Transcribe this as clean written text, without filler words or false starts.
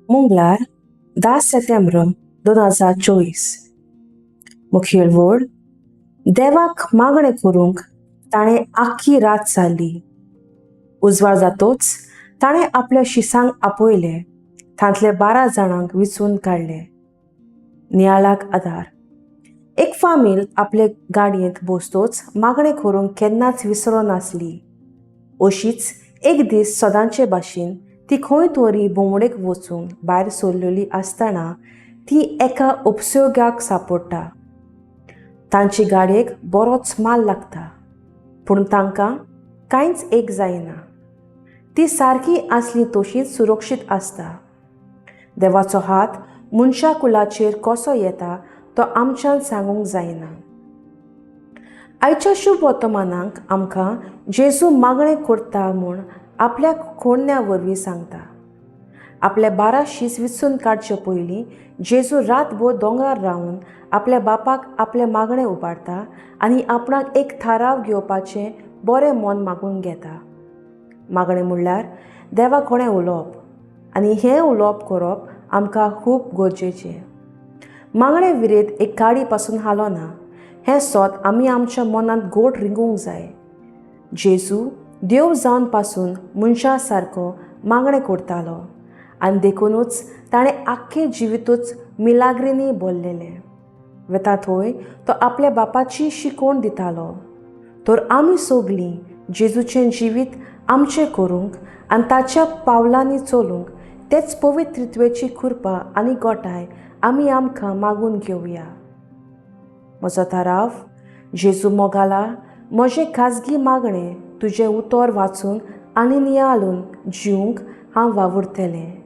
मंगळार 10 September 2024. मुखेल वड. देवाक मागणें करूंक ताणें आख्खी रात चालली. उजवाड जातोच ताणें आपल्या शिसांक आपयले, तांतले 12 जाणांक विचून काडले. नियाळाक आदार. एक फामील आपले गाडयेंत बसतोच मागणें करूंक केन्नाच विसरो नासली. अशीच एक दीस सदांचे भाशेन ती खंय तरी भोंवडेक वचूंक भायर सरलेली आसतना ती एका उपसोग्याक सांपडटा. तांचे गाडयेक बरोच माल लागता, पूण तांकां कांयच एक जायना. ती सारकी आसली तशीच सुरक्षीत आसता. देवाचो हात मनशा कुलाचेर कसो येता तो आमच्यान सांगूंक जायना. आयच्या शुभ वर्तमानांक आमकां जेजू मागणें करता म्हूण आपल्या खोडण्या वरवीं सांगता. आपले 12 शीस विचून काडचे पयलीं जेजू रातभर दोंगरार रावन आपल्या बापाक आपले मागणें उबारता आनी आपणाक एक थाराव घेवपाचें बरें मन मागून घेता. मागणें म्हणल्यार देवा कोणें उलोवप, आनी हें उलोवप करप आमकां खूब गरजेचें. मागणे विरेत एक काडी पासून हालो ना, हें सोत आमी आमच्या मनांत गोड रिंगूंक जाय. जेजू देव जावन पासून मनशा सारको मागणें करतालो आनी देखूनच ताणें आख्खे जिवितूच मिलाग्रींनी भरलेलें. वेता थंय तो आपल्या बापाची शिकवण दितालो. तर आमी सगलीं जेजूचें जिवीत आमचें करूंक आनी ताच्या पावलांनी चलूंक तेच पवित्रित्वेची कृपा आनी गोठाय आमी आमकां मागून घेवया. म्हजो थाराव. जेजू मोगाला म्हजें खाजगी मागणें तुजें उतर वाचून आनी नियाळून जिवंक हांव वावुरतलें.